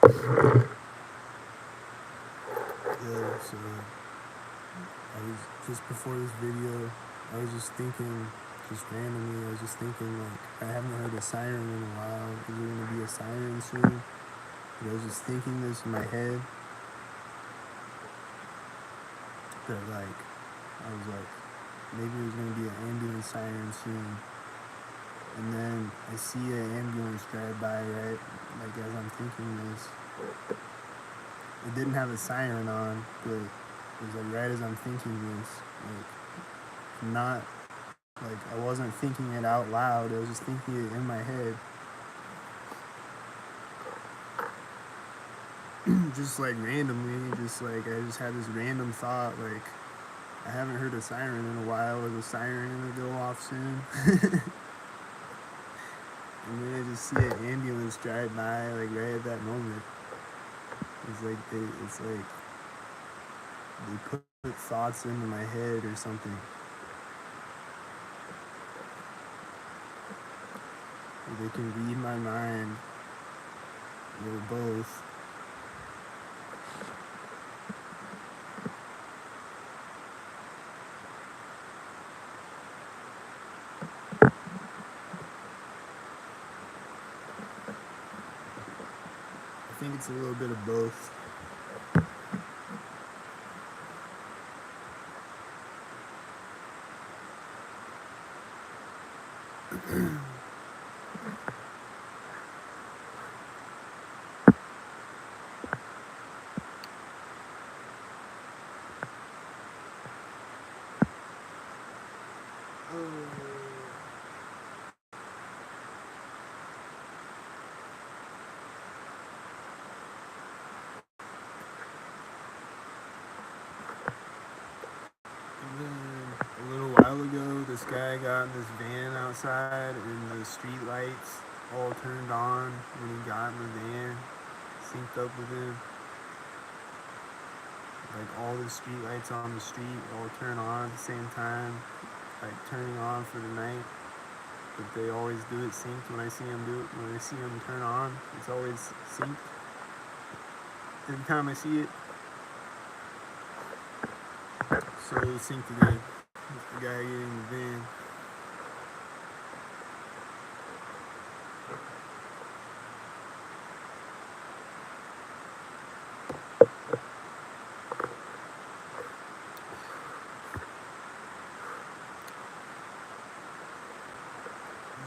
Yeah, so I was just before this video, I was just thinking, just randomly, I was just thinking like I haven't heard a siren in a while. Is there gonna be a siren soon? But I was just thinking this in my head that like I was like maybe there's gonna be an ambulance siren soon. And then I see an ambulance drive by, right? Like as I'm thinking this, it didn't have a siren on, but it was like right as I'm thinking this, like not like I wasn't thinking it out loud. I was just thinking it in my head, just like randomly. Just like I just had this random thought, like I haven't heard a siren in a while. Is a siren gonna go off soon? And then I just see an ambulance drive by, like right at that moment. It's like they put thoughts into my head or something. Or they can read my mind, or both. I think it's a little bit of both. And then a little while ago, this guy got in this van outside, and the street lights all turned on when he got in the van, synced up with him. Like all the street lights on the street all turn on at the same time, like turning on for the night. But they always do it synced when I see them do it. When I see them turn on, it's always synced. Every time I see it, so it's synced again. It's the guy getting in the van.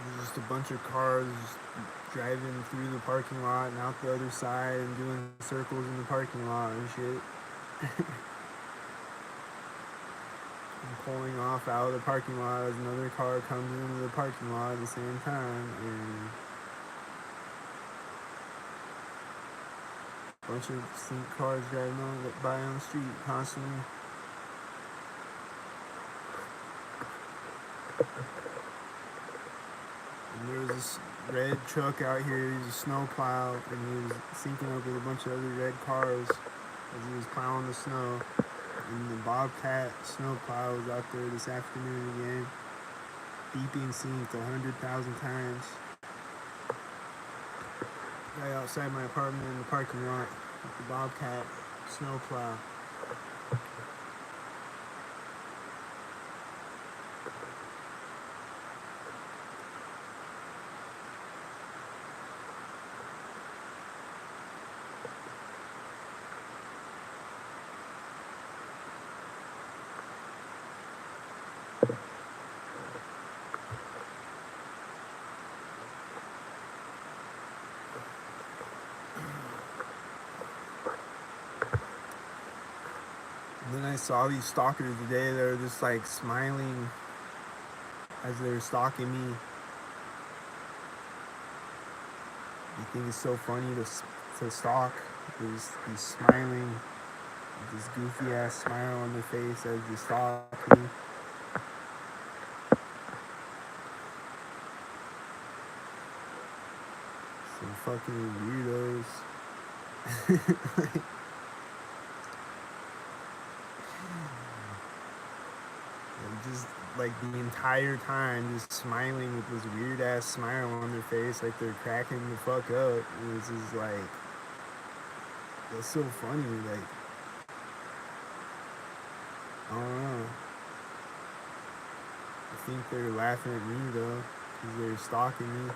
There's just a bunch of cars driving through the parking lot and out the other side and doing circles in the parking lot and shit. And pulling off out of the parking lot as another car comes into the parking lot at the same time, and a bunch of sync cars driving by on the street constantly. And there was this red truck out here. He was a snowplow, and he was syncing up with a bunch of other red cars as he was plowing the snow. And the Bobcat snowplow was out there this afternoon again, beeping synced 100,000 times. Right outside my apartment in the parking lot with the Bobcat snowplow. And then I saw these stalkers today that were just like smiling as they were stalking me. You think it's so funny to stalk? They just be smiling with this goofy ass smile on their face as they stalk me. Some fucking weirdos. Like, just like the entire time just smiling with this weird ass smile on their face, like they're cracking the fuck up. And it's just like That's so funny. Like, I don't know. I think they're laughing at me though, because they're stalking me.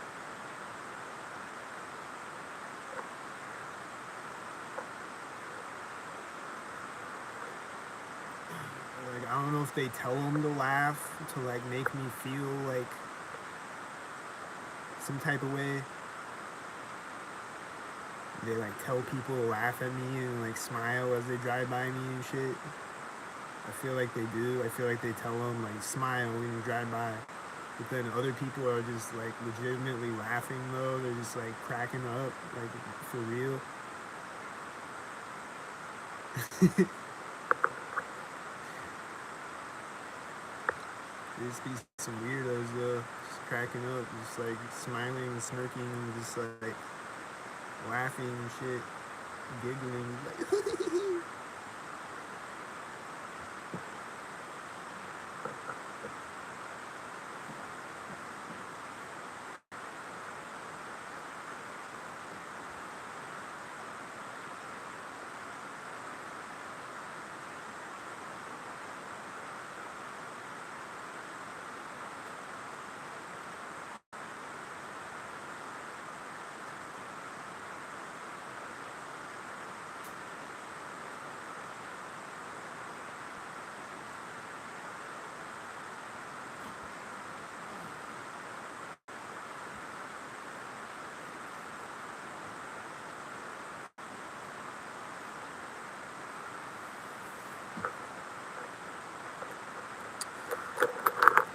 Like, I don't know if they tell them to laugh to like make me feel like some type of way. They like tell people to laugh at me and like smile as they drive by me and shit. I feel like they do. I feel like they tell them like smile when you drive by. But then other people are just like legitimately laughing though. They're just like cracking up, like for real. There just be some weirdos though, just cracking up, just like smiling, smirking, just like laughing and shit, giggling. Like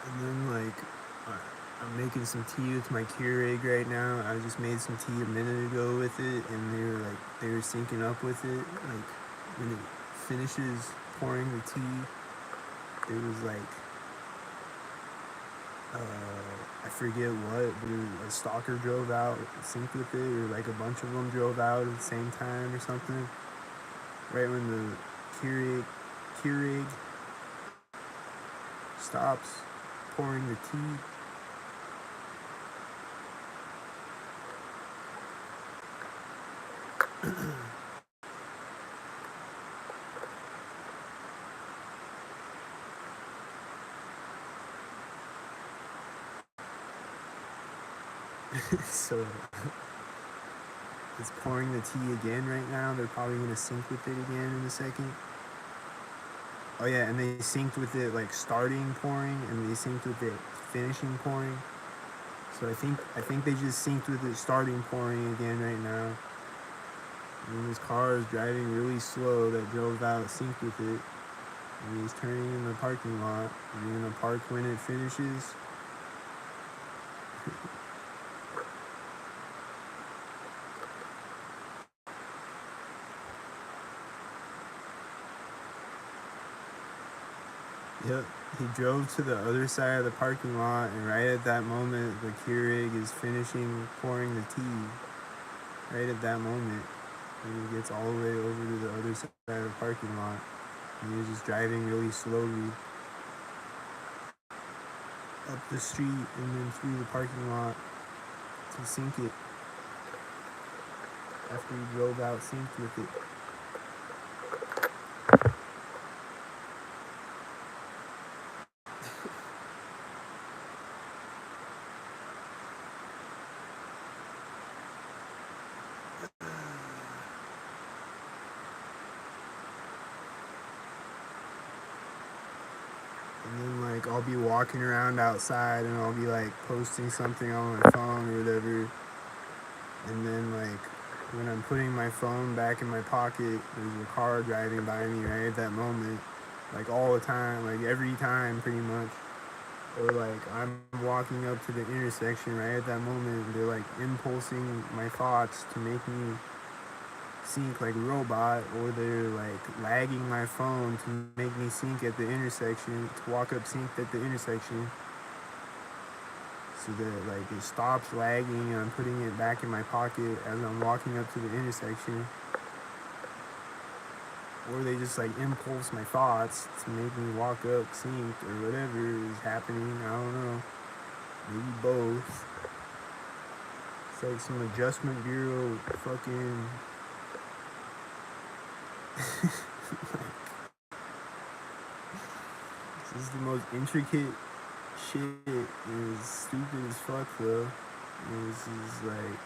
and then like I'm making some tea with my Keurig right now. I just made some tea a minute ago with it, and they were syncing up with it. Like when it finishes pouring the tea, there was like I forget what, but a stalker drove out, synced with it, or like a bunch of them drove out at the same time or something. Right when the Keurig stops pouring the tea. So it's pouring the tea again right now. They're probably gonna sync with it again in a second. Oh yeah, and they synced with it like starting pouring, and they synced with it finishing pouring. So I think they just synced with it starting pouring again right now. And this car is driving really slow that drove out synced with it. And he's turning in the parking lot. And you're gonna park when it finishes. Yep. He drove to the other side of the parking lot, and right at that moment, the Keurig is finishing pouring the tea. Right at that moment, and he gets all the way over to the other side of the parking lot, and he was just driving really slowly up the street and then through the parking lot to sync it after he drove out synced with it. And then like I'll be walking around outside and I'll be like posting something on my phone or whatever, and then like when I'm putting my phone back in my pocket, there's a car driving by me right at that moment, like all the time, like every time pretty much. Or like I'm walking up to the intersection right at that moment, they're like impulsing my thoughts to make me sync like a robot, or they're like lagging my phone to make me sync at the intersection, to walk up synced at the intersection, so that like it stops lagging and I'm putting it back in my pocket as I'm walking up to the intersection. Or they just like impulse my thoughts to make me walk up synced or whatever is happening. I don't know. Maybe both. It's like some adjustment bureau fucking This is the most intricate shit. It's stupid as fuck though. And this is like,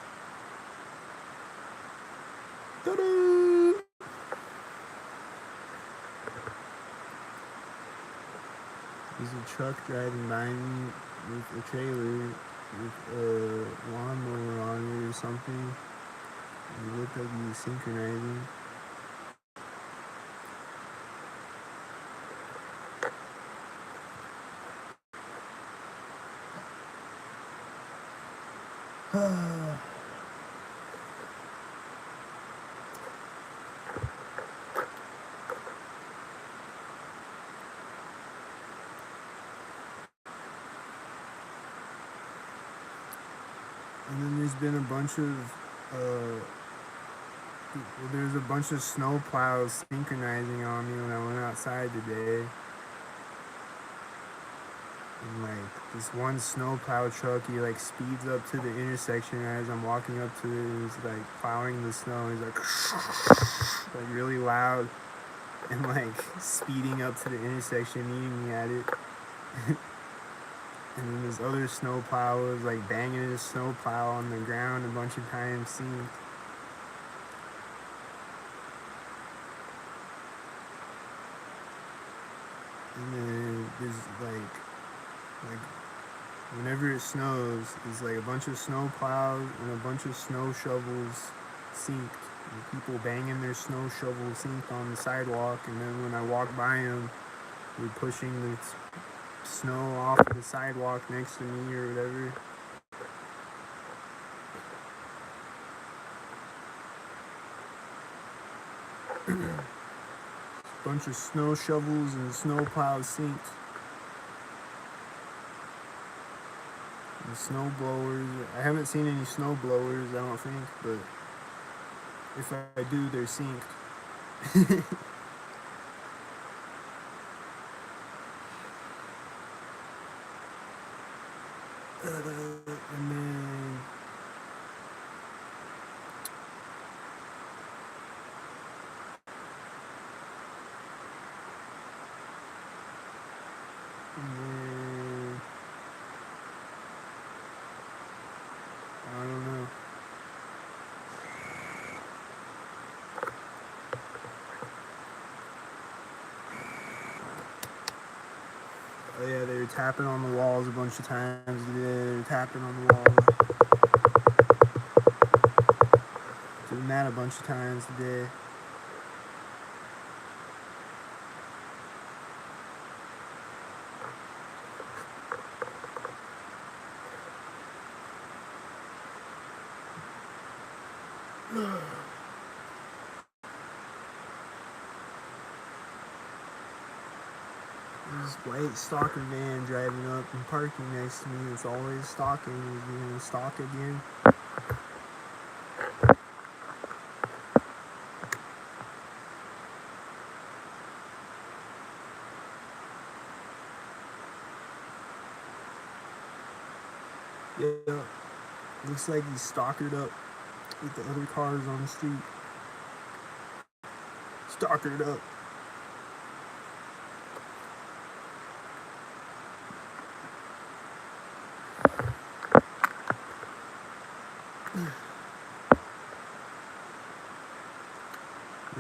ta-da! There's a truck driving by me with a trailer with a lawnmower on it or something. It looked like he was synchronizing. And then there's been a bunch of there's a bunch of snow plows synchronizing on me when I went outside today. And like this one snow plow truck, he like speeds up to the intersection as I'm walking up to it, and he's like plowing the snow. He's like really loud and like speeding up to the intersection, meeting me at it. And then this other snow plow was like banging his snow plow on the ground a bunch of times, seemed. And then there's like whenever it snows, there's like a bunch of snow plows and a bunch of snow shovels synced. And people banging their snow shovels synced on the sidewalk, and then when I walk by them, they're pushing the snow off of the sidewalk next to me or whatever. Bunch of snow shovels and snow plows synced. And snow blowers. I haven't seen any snow blowers, I don't think, but if I do, they're synced. And then I don't know. Oh yeah, they were tapping on the walls a bunch of times today. They were tapping on the walls. Doing that a bunch of times today. This white stalker van driving up and parking next to me. It's always stalking. Is he gonna stalk again? Yeah, looks like he's stalkered up with the other cars on the street. Stalkered up.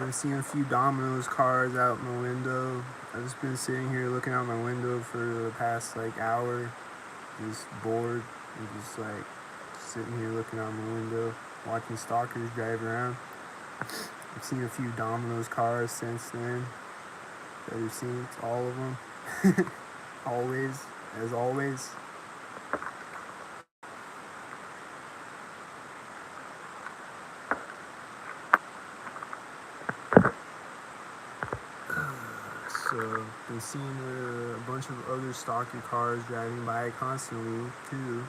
I've seen a few Domino's cars out my window. I've just been sitting here looking out my window for the past like hour, just bored and just like sitting here looking out my window, watching stalkers drive around. I've seen a few Domino's cars since then. I've seen all of them. Always, as always. So, been seeing a bunch of other stalker cars driving by constantly, too.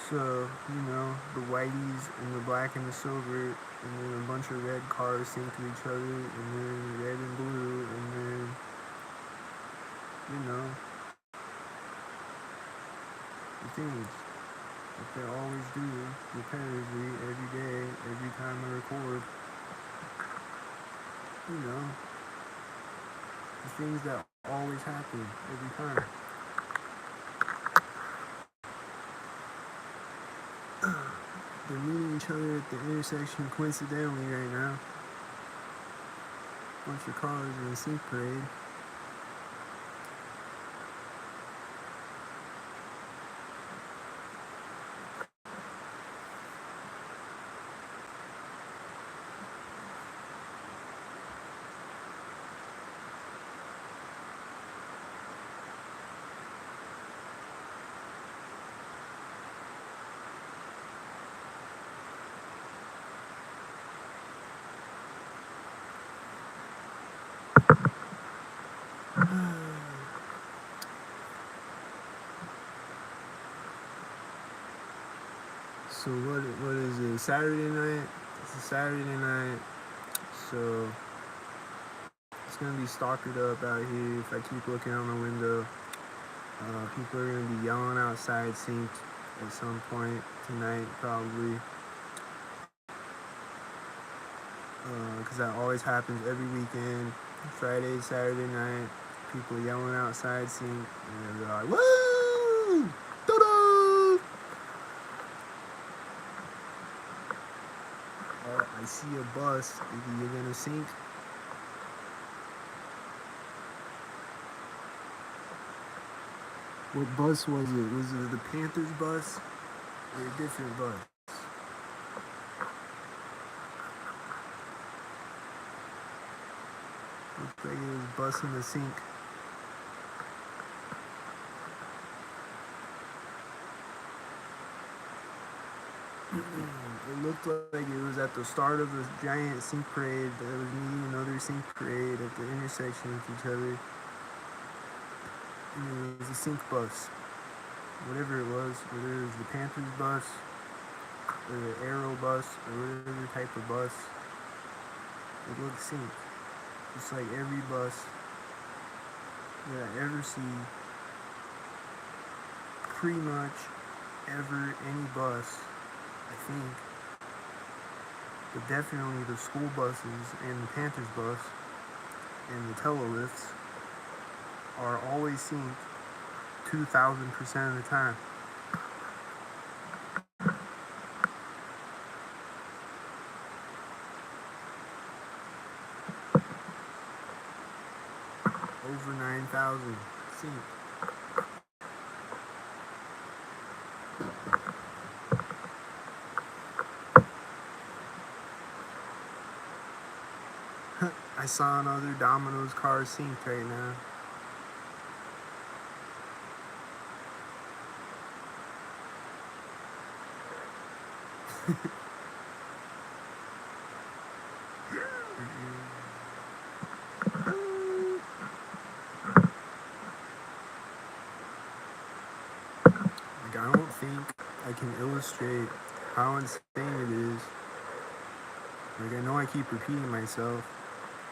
So, you know, the whiteys and the black and the silver, and then a bunch of red cars sync to each other, and then red and blue, and then, you know, the things. like they always do, repetitively, every day, every time I record. You know, the things that always happen every time. They're meeting each other at the intersection coincidentally right now. Bunch of cars in a sync parade. So what is it? Saturday night? It's a Saturday night. So it's gonna be stalkered up out here if I keep looking out my window. People are gonna be yelling outside synced at some point tonight probably. Because that always happens every weekend. Friday, Saturday night, people yelling outside synced, and they're like, woo! Da-da! I see a bus. You're gonna sync. What bus was it? Was it the Panthers bus or a different bus? Looked like it was busing the sink. It looked like it was at the start of a giant sync parade that was meeting another sync parade at the intersection with each other. And it was a sync bus. Whatever it was, whether it was the Panthers bus or the Aero bus or whatever type of bus, it looked synced. Just like every bus that I ever see, pretty much ever, any bus, I think, but definitely the school buses and the Panthers bus and the telelifts are always synced 2,000% of the time. Over 9,000 synced. I saw another Domino's car synced right now. Like, I don't think I can illustrate how insane it is. Like, I know I keep repeating myself,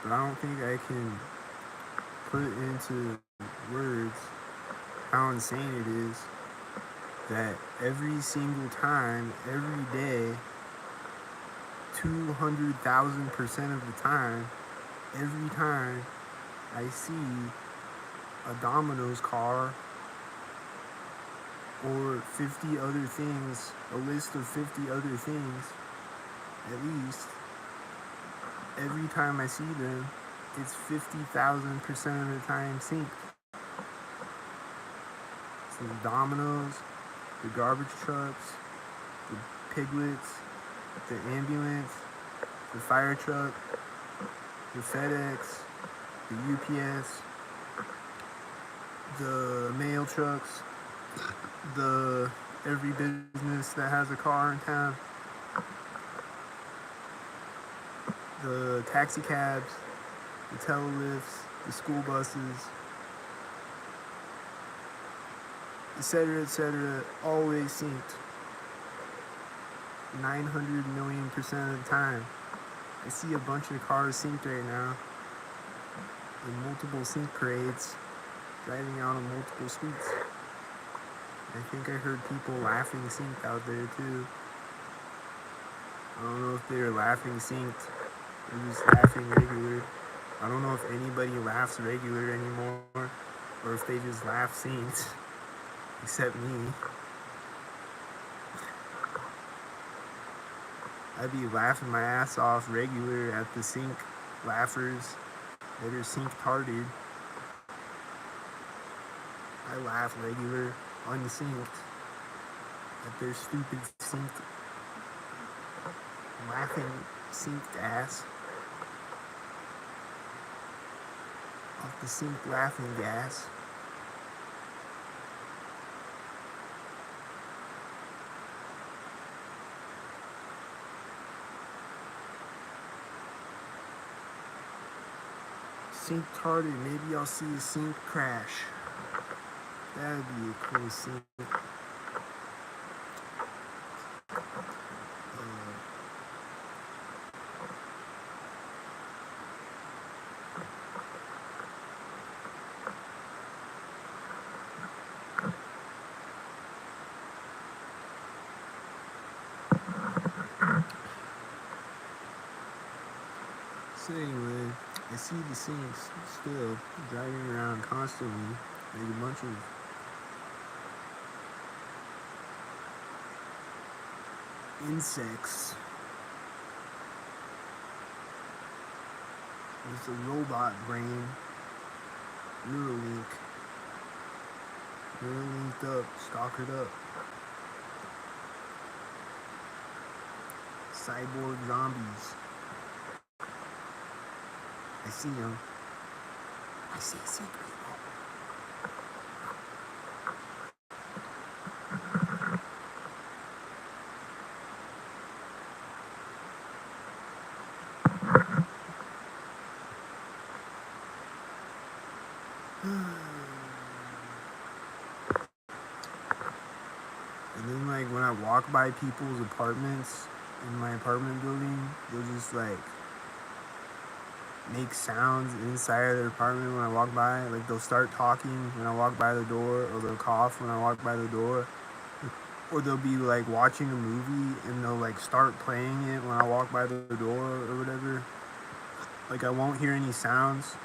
but I don't think I can put into words how insane it is that every single time, every day, 200,000% of the time, every time I see a Domino's car or 50 other things, a list of 50 other things, at least, every time I see them, it's 50,000% of the time synced. So the Domino's, the garbage trucks, the piglets, the ambulance, the fire truck, the FedEx, the UPS, the mail trucks, the every business that has a car in town, the taxi cabs, the telelifts, the school buses, etc., always synced 900 million% of the time. I see a bunch of cars synced right now in multiple sync parades, driving out on multiple streets. I think I heard people laughing synced out there too. I don't know if they were laughing synced or just laughing regular. I don't know if anybody laughs regular anymore or if they just laugh synced, except me. I'd be laughing my ass off regular at the sync laughers that are synced hearted. I laugh regular, unsynced, at their stupid synced, laughing synced ass. Off the synced laughing gas. Synced hearted, maybe I'll see a sync crash. That'd be a cool sync. So anyway, I see the syncs still driving around constantly, like a bunch of insects. It's a robot brain, Neuralink, Neuralinked up, stalkered up. Cyborg zombies. I see them. I see sick people. And then like when I walk by people's apartments in my apartment building, they'll just like make sounds inside of their apartment when I walk by. Like they'll start talking when I walk by the door, or they'll cough when I walk by the door. Or they'll be like watching a movie and they'll like start playing it when I walk by the door or whatever. Like I won't hear any sounds.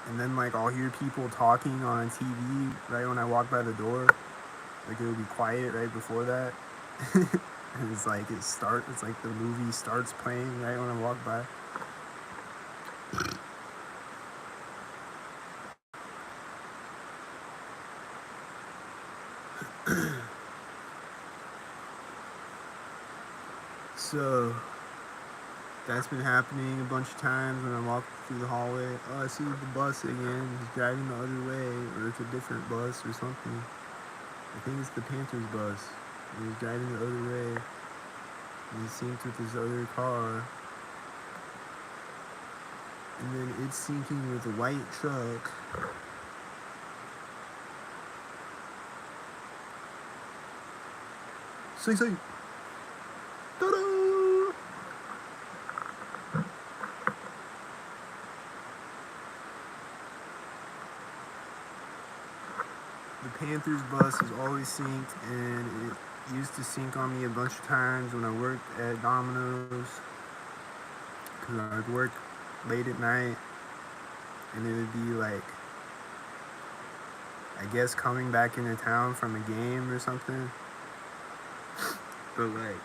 And then like I'll hear people talking on a TV right when I walk by the door. Like it'll be quiet right before that. And it's like it's like the movie starts playing right when I walk by. So that's been happening a bunch of times when I walk through the hallway. Oh, I see the bus again. He's driving the other way, or it's a different bus or something. I think it's the Panthers bus. And he's driving the other way. And he's synced with his other car. And then it's syncing with a white truck. Say. Ta-da! The Panthers bus is always synced, and it used to sync on me a bunch of times when I worked at Domino's, because I would work late at night, and it would be like, I guess coming back into town from a game or something. But like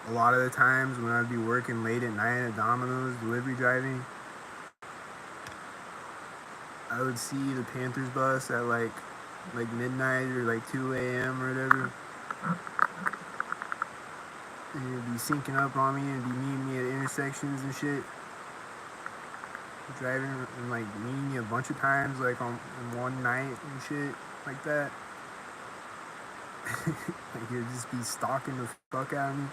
a lot of the times when I'd be working late at night at Domino's delivery driving, I would see the Panthers bus at like midnight or like 2 a.m. or whatever. And it'd be syncing up on me and be meeting me at intersections and shit. Driving and like meeting me a bunch of times, like on one night and shit like that. Like it'd just be stalking the fuck out of me.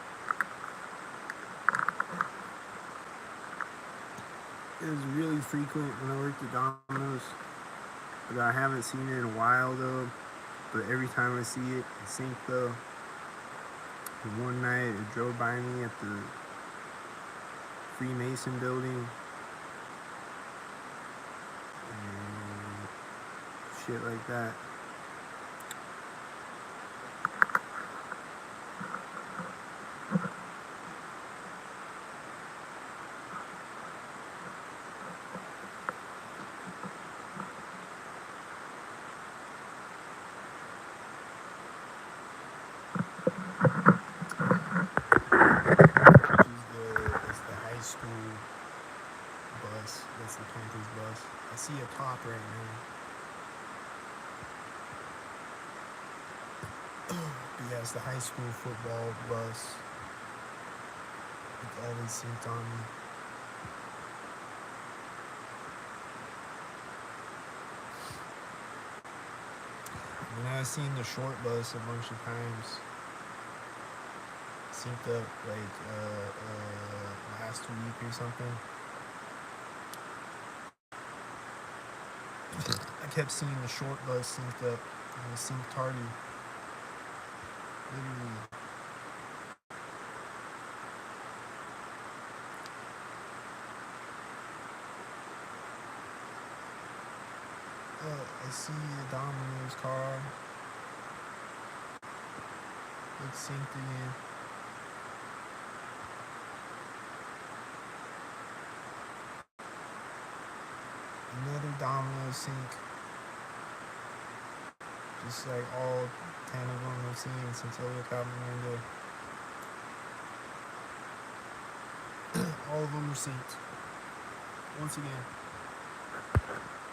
It was really frequent when I worked at Domino's, but I haven't seen it in a while though. But every time I see it, it's synced though. And one night it drove by me at the Freemason building. And shit like that. It's the high school bus. That's the Panthers bus. I see a cop right now. But yeah, it's the high school football bus. It's always synced on me. And I've seen the short bus a bunch of times. Synced up like last week or something. I kept seeing the short bus synced up and it synced tardy. Literally. I see a Domino's car. It's synced again. Another Domino's sync. Just like all 10 of them I've seen since I looked out my window. All of them are synced. Once again.